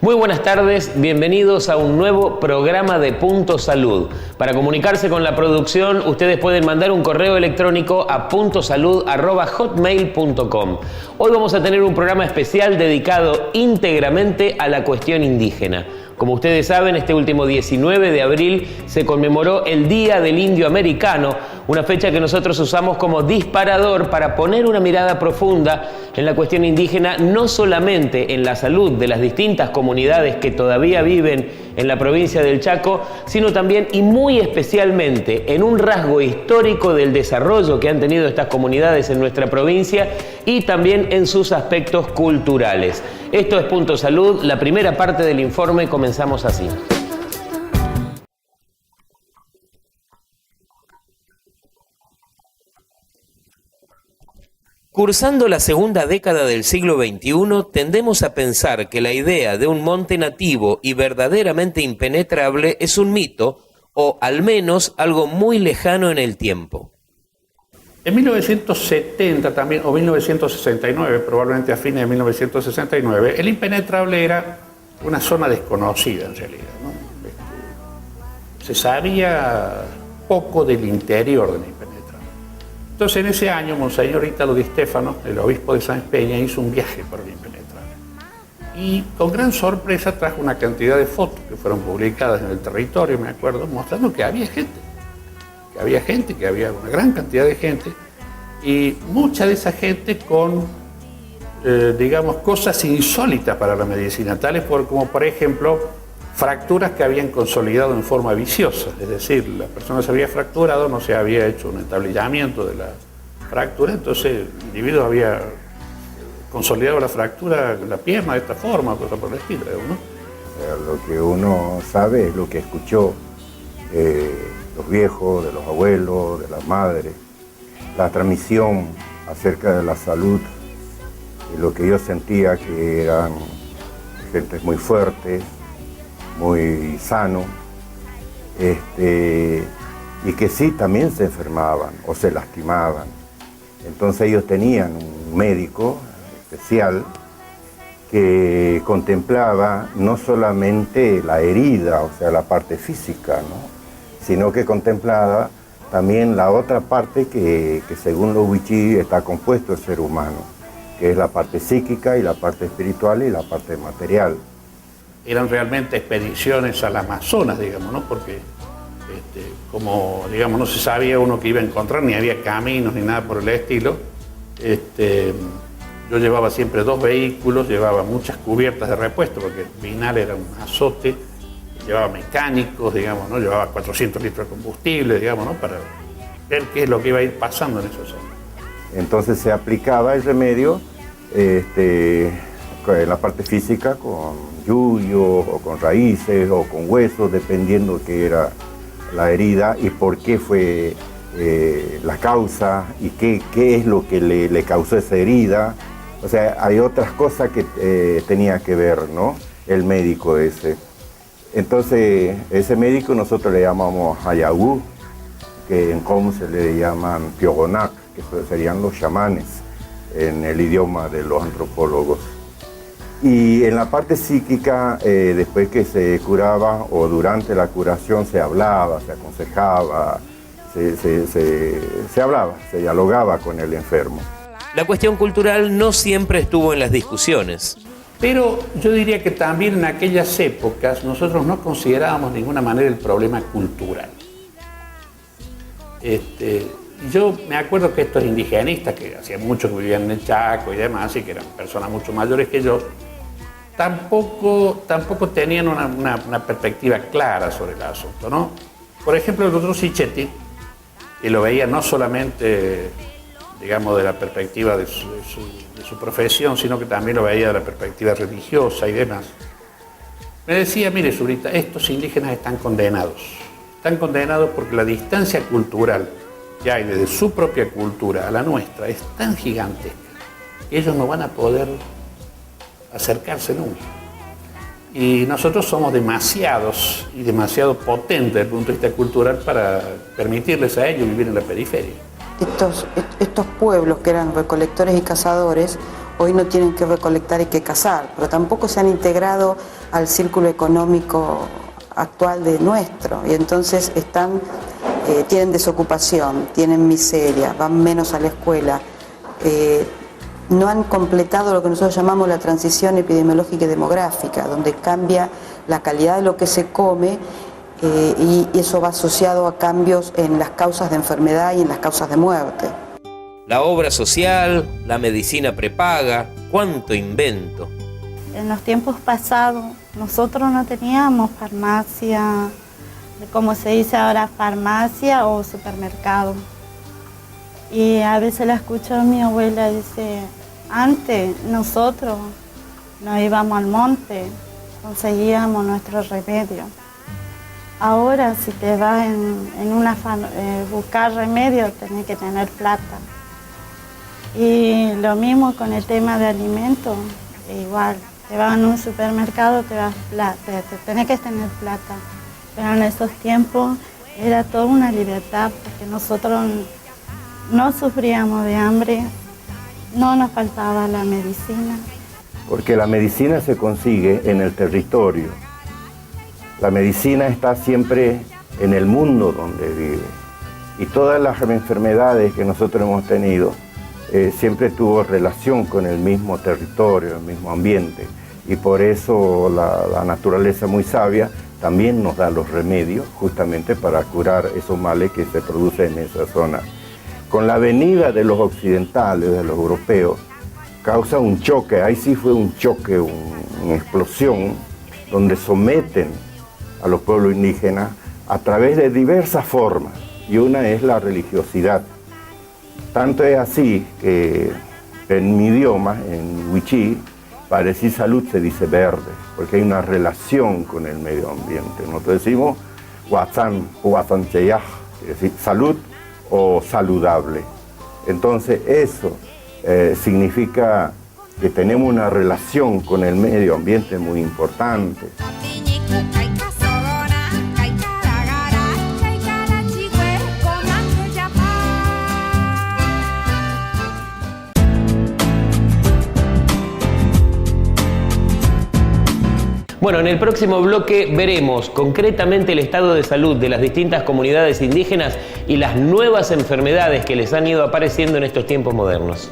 Muy buenas tardes, bienvenidos a un nuevo programa de Punto Salud. Para comunicarse con la producción, ustedes pueden mandar un correo electrónico a puntosalud@hotmail.com. Hoy vamos a tener un programa especial dedicado íntegramente a la cuestión indígena. Como ustedes saben, este último 19 de abril se conmemoró el Día del Indio Americano, una fecha que nosotros usamos como disparador para poner una mirada profunda en la cuestión indígena, no solamente en la salud de las distintas comunidades que todavía viven en la provincia del Chaco, sino también y muy especialmente en un rasgo histórico del desarrollo que han tenido estas comunidades en nuestra provincia y también en sus aspectos culturales. Esto es Punto Salud, la primera parte del informe comenzamos así. Cursando la segunda década del siglo XXI, tendemos a pensar que la idea de un monte nativo y verdaderamente impenetrable es un mito, o al menos algo muy lejano en el tiempo. En 1970 también, o 1969, probablemente a fines de 1969, el impenetrable era una zona desconocida en realidad, ¿no? Se sabía poco del interior del impenetrable. Entonces en ese año, Monseñor Ítalo Di Stefano, el obispo de Sáenz Peña, hizo un viaje por el impenetrable. Y con gran sorpresa trajo una cantidad de fotos que fueron publicadas en el territorio, me acuerdo, mostrando que había gente. Que había una gran cantidad de gente, y mucha de esa gente con, digamos, cosas insólitas para la medicina, tales como, por ejemplo, fracturas que habían consolidado en forma viciosa, es decir, la persona se había fracturado, no se había hecho un entablillamiento de la fractura, entonces el individuo había consolidado la fractura en la pierna de esta forma, cosas por el estilo, ¿no? Lo que uno sabe es lo que escuchó los viejos, de los abuelos, de las madres, la transmisión acerca de la salud, y lo que yo sentía que eran gente muy fuerte, muy sano, y que sí también se enfermaban o se lastimaban. Entonces ellos tenían un médico especial que contemplaba no solamente la herida, o sea, la parte física, ¿no?, sino que contemplaba también la otra parte que según los wichí está compuesto el ser humano, que es la parte psíquica y la parte espiritual y la parte material. Eran realmente expediciones al Amazonas, digamos, ¿no? Porque como, digamos, no se sabía uno que iba a encontrar, ni había caminos ni nada por el estilo, yo llevaba siempre 2 vehículos, llevaba muchas cubiertas de repuesto, porque el Vinal era un azote, llevaba mecánicos, digamos, ¿no? Llevaba 400 litros de combustible, digamos, ¿no?, para ver qué es lo que iba a ir pasando en esa zona. Entonces se aplicaba el remedio en la parte física con yuyo o con raíces o con huesos, dependiendo qué era la herida y por qué fue la causa y qué es lo que le causó esa herida. O sea, hay otras cosas que tenía que ver, ¿no?, el médico ese. Entonces, ese médico nosotros le llamamos Hayagú, que en Comú se le llaman Piogonac, que serían los chamanes en el idioma de los antropólogos. Y en la parte psíquica, después que se curaba o durante la curación se hablaba, se aconsejaba, se hablaba, se dialogaba con el enfermo. La cuestión cultural no siempre estuvo en las discusiones. Pero yo diría que también en aquellas épocas nosotros no considerábamos de ninguna manera el problema cultural. Yo me acuerdo que estos indigenistas, que hacía mucho que vivían en el Chaco y demás, y que eran personas mucho mayores que yo, tampoco tenían una perspectiva clara sobre el asunto, ¿no? Por ejemplo, el doctor Sicchetti, que lo veía no solamente, digamos, de la perspectiva de su profesión, sino que también lo veía de la perspectiva religiosa y demás, me decía: mire, Zurita, estos indígenas están condenados porque la distancia cultural que hay desde su propia cultura a la nuestra es tan gigantesca que ellos no van a poder acercarse nunca. Y nosotros somos demasiados y demasiado potentes desde el punto de vista cultural para permitirles a ellos vivir en la periferia. Estos pueblos que eran recolectores y cazadores hoy no tienen que recolectar y que cazar, pero tampoco se han integrado al círculo económico actual de nuestro, y entonces tienen desocupación, tienen miseria, van menos a la escuela, no han completado lo que nosotros llamamos la transición epidemiológica y demográfica, donde cambia la calidad de lo que se come y eso va asociado a cambios en las causas de enfermedad y en las causas de muerte. La obra social, la medicina prepaga, cuánto invento. En los tiempos pasados nosotros no teníamos farmacia, como se dice ahora, farmacia o supermercado. Y a veces la escucho a mi abuela, dice, antes nosotros nos íbamos al monte, conseguíamos nuestros remedios. Ahora si te vas buscar remedios, tenés que tener plata. Y lo mismo con el tema de alimentos, igual. Te vas a un supermercado, tenés que tener plata. Pero en esos tiempos era toda una libertad, porque nosotros no sufríamos de hambre, no nos faltaba la medicina. Porque la medicina se consigue en el territorio. La medicina está siempre en el mundo donde vive. Y todas las enfermedades que nosotros hemos tenido siempre tuvo relación con el mismo territorio, el mismo ambiente. Y por eso la naturaleza muy sabia también nos da los remedios justamente para curar esos males que se producen en esa zona. Con la venida de los occidentales, de los europeos, causa un choque, ahí sí fue un choque, una explosión, donde someten a los pueblos indígenas a través de diversas formas, y una es la religiosidad. Tanto es así que en mi idioma, en Wichí, para decir salud se dice verde, porque hay una relación con el medio ambiente. Nosotros decimos Huatzán, Huatzancheyaj, es decir, salud o saludable. Entonces eso significa que tenemos una relación con el medio ambiente muy importante. Bueno, en el próximo bloque veremos concretamente el estado de salud de las distintas comunidades indígenas y las nuevas enfermedades que les han ido apareciendo en estos tiempos modernos.